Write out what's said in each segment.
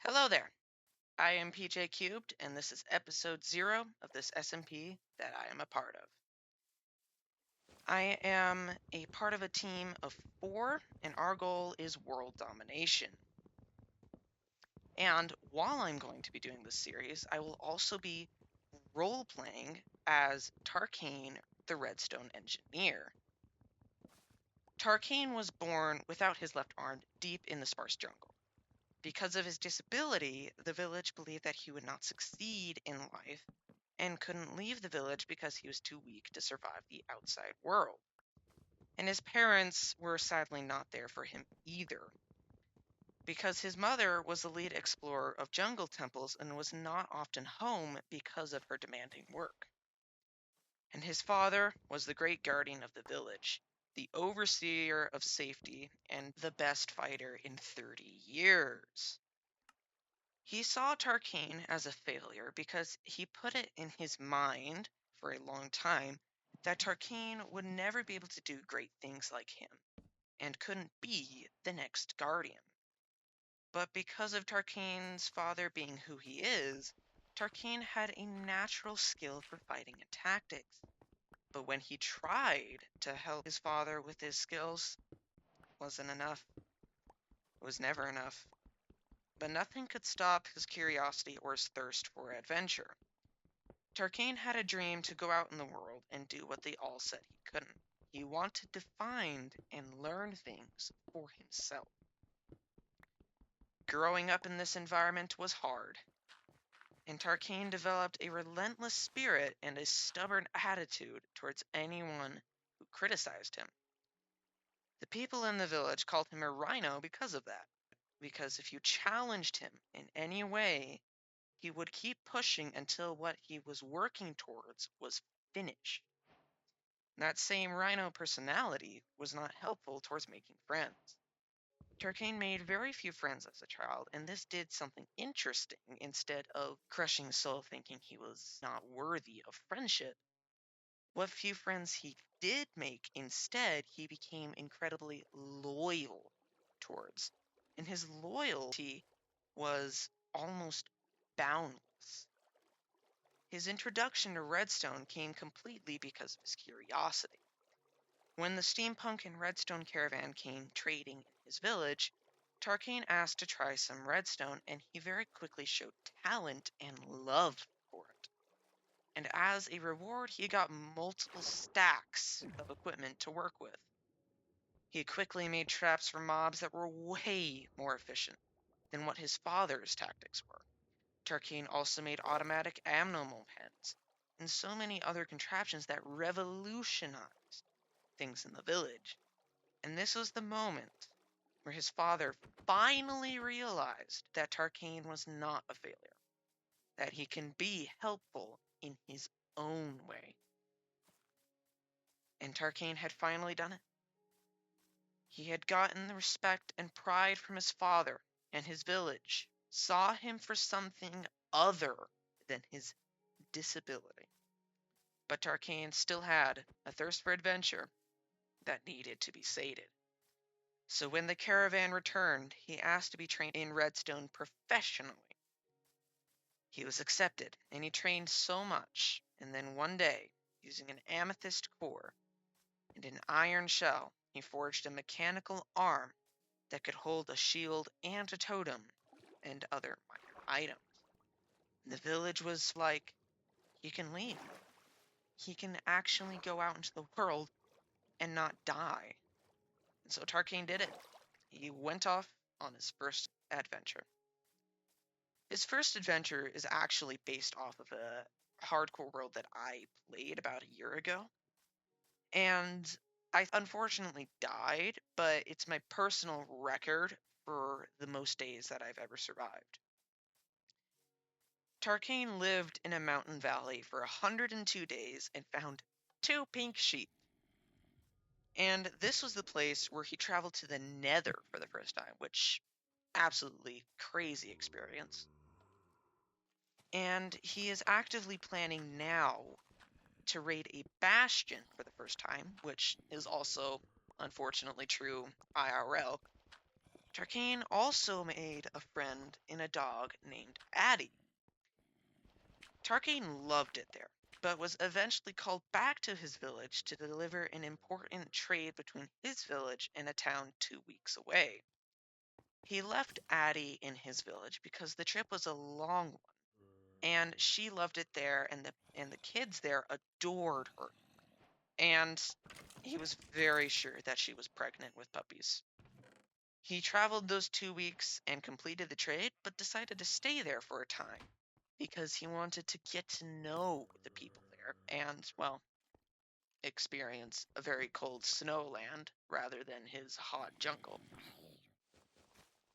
Hello there. I am PJ Cubed, and this is episode 0 of this SMP that I am a part of. I am a part of a team of 4, and our goal is world domination. And while I'm going to be doing this series, I will also be role-playing as Tarcain, the Redstone Engineer. Tarcain was born without his left arm deep in the sparse jungle. Because of his disability, the village believed that he would not succeed in life and couldn't leave the village because he was too weak to survive the outside world. And his parents were sadly not there for him either, because his mother was the lead explorer of jungle temples and was not often home because of her demanding work. And his father was the great guardian of the village, the overseer of safety, and the best fighter in 30 years. He saw Tarcain as a failure because he put it in his mind for a long time that Tarcain would never be able to do great things like him and couldn't be the next Guardian. But because of Tarcain's father being who he is, Tarcain had a natural skill for fighting and tactics. But when he tried to help his father with his skills, wasn't enough. It was never enough. But nothing could stop his curiosity or his thirst for adventure. Tarcain had a dream to go out in the world and do what they all said he couldn't. He wanted to find and learn things for himself. Growing up in this environment was hard, and Tarcain developed a relentless spirit and a stubborn attitude towards anyone who criticized him. The people in the village called him a rhino because of that, because if you challenged him in any way, he would keep pushing until what he was working towards was finished. That same rhino personality was not helpful towards making friends. Tarcain made very few friends as a child, and this did something interesting. Instead of crushing his soul thinking he was not worthy of friendship, what few friends he did make instead, he became incredibly loyal towards. And his loyalty was almost boundless. His introduction to Redstone came completely because of his curiosity. When the steampunk and redstone caravan came trading in his village, Tarcain asked to try some redstone, and he very quickly showed talent and love for it. And as a reward, he got multiple stacks of equipment to work with. He quickly made traps for mobs that were way more efficient than what his father's tactics were. Tarcain also made automatic ammo pens and so many other contraptions that revolutionized things in the village. And this was the moment where his father finally realized that Tarcain was not a failure, that he can be helpful in his own way. And Tarcain had finally done it. He had gotten the respect and pride from his father, and his village saw him for something other than his disability. But Tarcain still had a thirst for adventure that needed to be sated. So when the caravan returned, he asked to be trained in redstone professionally. He was accepted, and he trained so much, and then one day, using an amethyst core and an iron shell, he forged a mechanical arm that could hold a shield and a totem and other minor items. And the village was like, he can leave. He can actually go out into the world and not die. And so Tarcain did it. He went off on his first adventure. His first adventure is actually based off of a hardcore world that I played about a year ago. And I unfortunately died, but it's my personal record for the most days that I've ever survived. Tarcain lived in a mountain valley for 102 days and found 2 pink sheep. And this was the place where he traveled to the Nether for the first time, which absolutely crazy experience. And he is actively planning now to raid a bastion for the first time, which is also unfortunately true IRL. Tarkain also made a friend in a dog named Addie. Tarkain loved it there, but was eventually called back to his village to deliver an important trade between his village and a town 2 weeks away. He left Addie in his village because the trip was a long one, and she loved it there, and the kids there adored her. And he was very sure that she was pregnant with puppies. He traveled those 2 weeks and completed the trade, but decided to stay there for a time because he wanted to get to know the people there and, well, experience a very cold snowland rather than his hot jungle.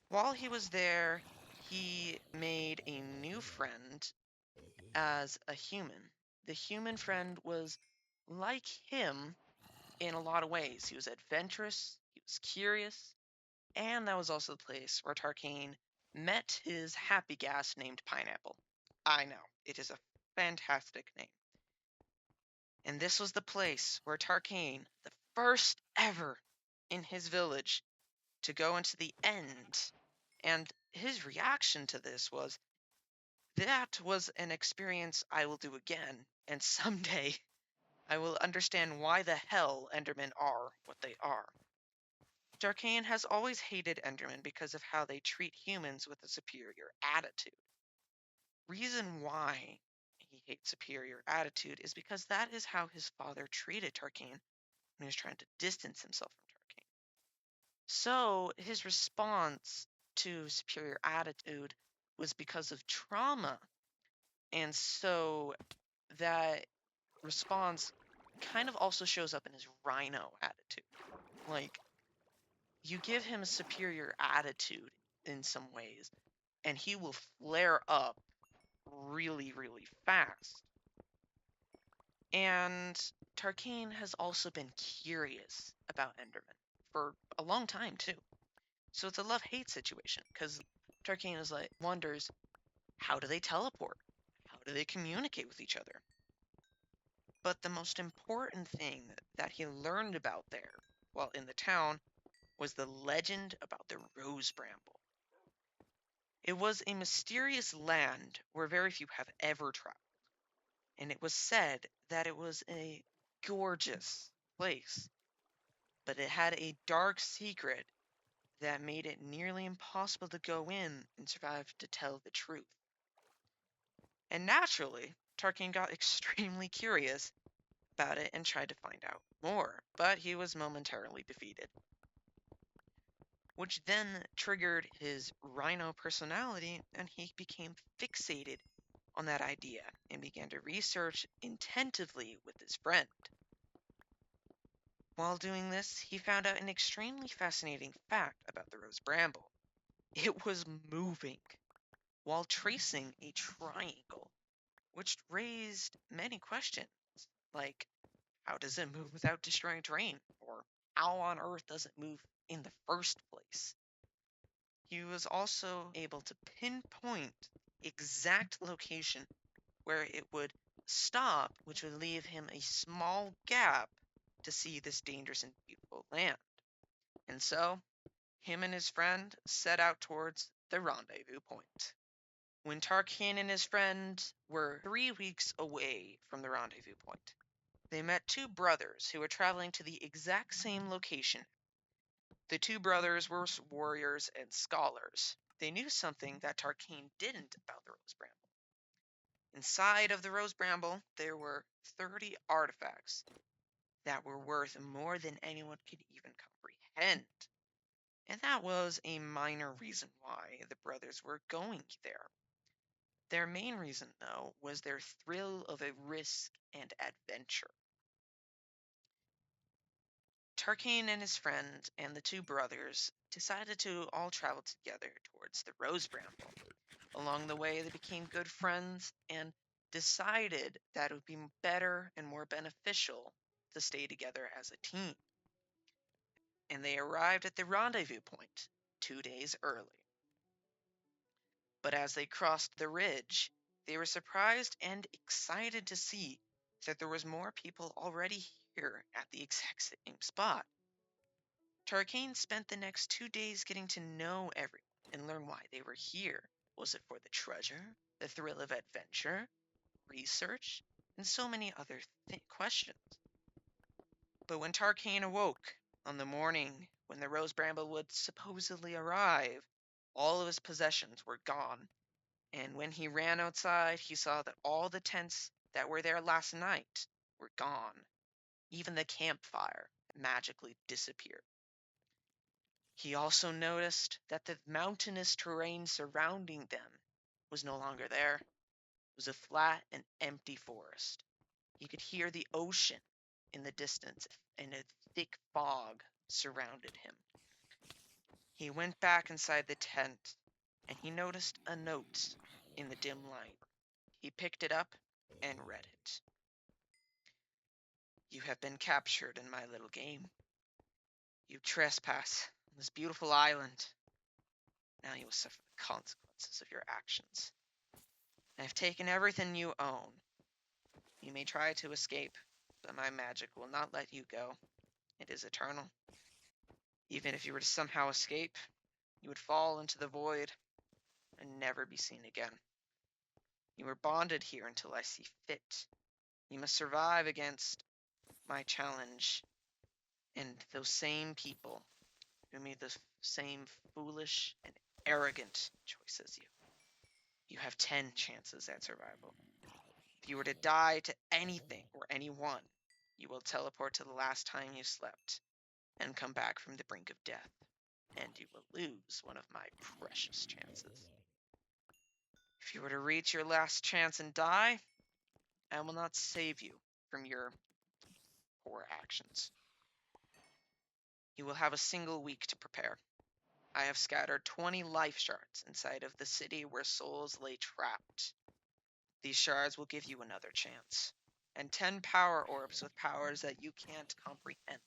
While he was there, he made a new friend as a human. The human friend was like him in a lot of ways. He was adventurous, he was curious, and that was also the place where Tarkain met his happy gas named Pineapple. I know, it is a fantastic name. And this was the place where Tarkain, the first ever in his village to go into the end, and his reaction to this was, that was an experience I will do again, and someday I will understand why the hell Endermen are what they are. Darkain has always hated Endermen because of how they treat humans with a superior attitude. Reason why he hates superior attitude is because that is how his father treated Tarkain when he was trying to distance himself from Tarkain. So his response to superior attitude was because of trauma, and so that response kind of also shows up in his rhino attitude. Like, you give him a superior attitude in some ways, and he will flare up really, really fast. And Tarkain has also been curious about Enderman for a long time, too. So it's a love-hate situation, because Tarkain is like, wonders, how do they teleport? How do they communicate with each other? But the most important thing that he learned about there while in the town was the legend about the Rose Bramble. It was a mysterious land where very few have ever traveled, and it was said that it was a gorgeous place, but it had a dark secret that made it nearly impossible to go in and survive to tell the truth. And naturally, Tarkin got extremely curious about it and tried to find out more, but he was momentarily defeated, which then triggered his rhino personality, and he became fixated on that idea and began to research intensively with his friend. While doing this, he found out an extremely fascinating fact about the rose bramble. It was moving while tracing a triangle, which raised many questions, like, how does it move without destroying terrain? Or how on earth does it move in the first place? He was also able to pinpoint exact location where it would stop, which would leave him a small gap to see this dangerous and beautiful land. And so, him and his friend set out towards the rendezvous point. When Tarkin and his friend were 3 weeks away from the rendezvous point, they met two brothers who were traveling to the exact same location. The two brothers were warriors and scholars. They knew something that Tarkin didn't about the Rose Bramble. Inside of the Rose Bramble, there were 30 artifacts that were worth more than anyone could even comprehend. And that was a minor reason why the brothers were going there. Their main reason, though, was their thrill of a risk and adventure. Tarkain and his friend and the two brothers decided to all travel together towards the Rose Bramble. Along the way, they became good friends and decided that it would be better and more beneficial to stay together as a team. And they arrived at the rendezvous point 2 days early. But as they crossed the ridge, they were surprised and excited to see that there was more people already here at the exact same spot. Tarcain spent the next 2 days getting to know everyone and learn why they were here. Was it for the treasure, the thrill of adventure, research, and so many other questions? But when Tarcain awoke on the morning when the Rose Bramble would supposedly arrive, all of his possessions were gone. And when he ran outside, he saw that all the tents that were there last night were gone. Even the campfire magically disappeared. He also noticed that the mountainous terrain surrounding them was no longer there. It was a flat and empty forest. He could hear the ocean in the distance, and a thick fog surrounded him. He went back inside the tent, and he noticed a note in the dim light. He picked it up and read it. You have been captured in my little game. You trespass on this beautiful island. Now you will suffer the consequences of your actions. I have taken everything you own. You may try to escape, but my magic will not let you go. It is eternal. Even if you were to somehow escape, you would fall into the void and never be seen again. You are bonded here until I see fit. You must survive against my challenge and those same people who made the same foolish and arrogant choice as you. You have 10 chances at survival. If you were to die to anything or anyone, you will teleport to the last time you slept and come back from the brink of death, and you will lose one of my precious chances. If you were to reach your last chance and die, I will not save you from your poor actions. You will have a single week to prepare. I have scattered 20 life shards inside of the city where souls lay trapped. These shards will give you another chance, and 10 power orbs with powers that you can't comprehend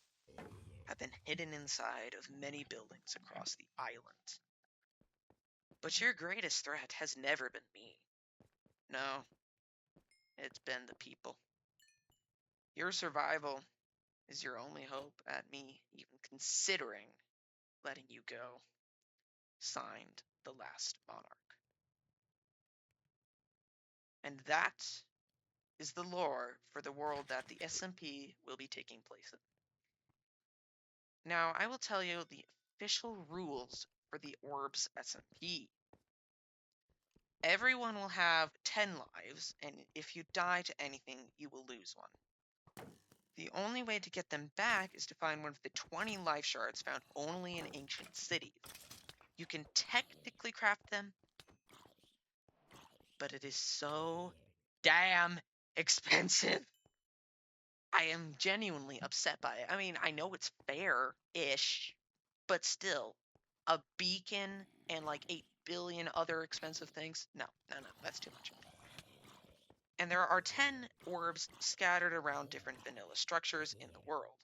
have been hidden inside of many buildings across the island. But your greatest threat has never been me. No, it's been the people. Your survival is your only hope at me even considering letting you go. Signed, the last monarch. And that is the lore for the world that the SMP will be taking place in. Now, I will tell you the official rules for the Orbs SMP. Everyone will have 10 lives, and if you die to anything, you will lose one. The only way to get them back is to find one of the 20 life shards found only in ancient cities. You can technically craft them, but it is so damn expensive. I am genuinely upset by it. I mean, I know it's fair-ish, but still, a beacon and like 8 billion other expensive things? No, that's too much. And there are 10 orbs scattered around different vanilla structures in the world.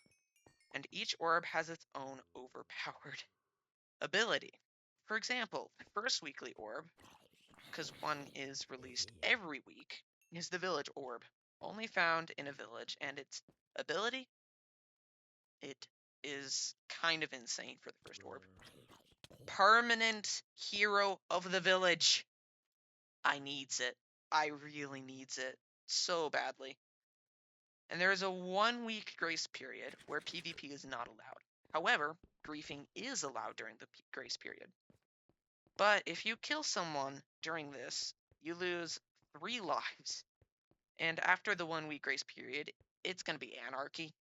And each orb has its own overpowered ability. For example, the first weekly orb, because one is released every week, is the village orb, only found in a village, and its ability, it is kind of insane for the first orb. Permanent hero of the village. I needs it. I really needs it so badly. And there is a 1-week grace period where PvP is not allowed. However, griefing is allowed during the grace period. But if you kill someone during this, you lose 3 lives. And after the 1-week grace period, it's going to be anarchy.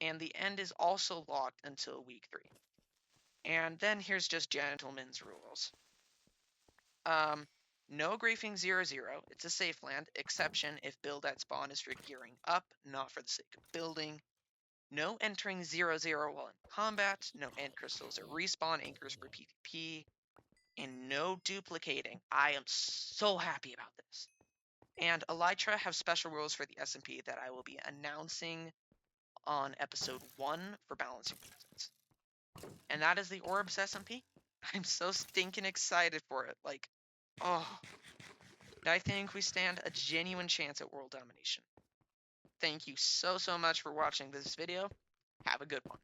And the end is also locked until week 3. And then here's just gentlemen's rules. No griefing 0-0. It's a safe land. Exception if build at spawn is for gearing up, not for the sake of building. No entering 0-0 while in combat. No end crystals or respawn anchors for PvP. And no duplicating. I am so happy about this. And Elytra have special rules for the SMP that I will be announcing on episode 1 for balancing reasons. And that is the Orbs SMP. I'm so stinking excited for it. Like, oh. I think we stand a genuine chance at world domination. Thank you so much for watching this video. Have a good one.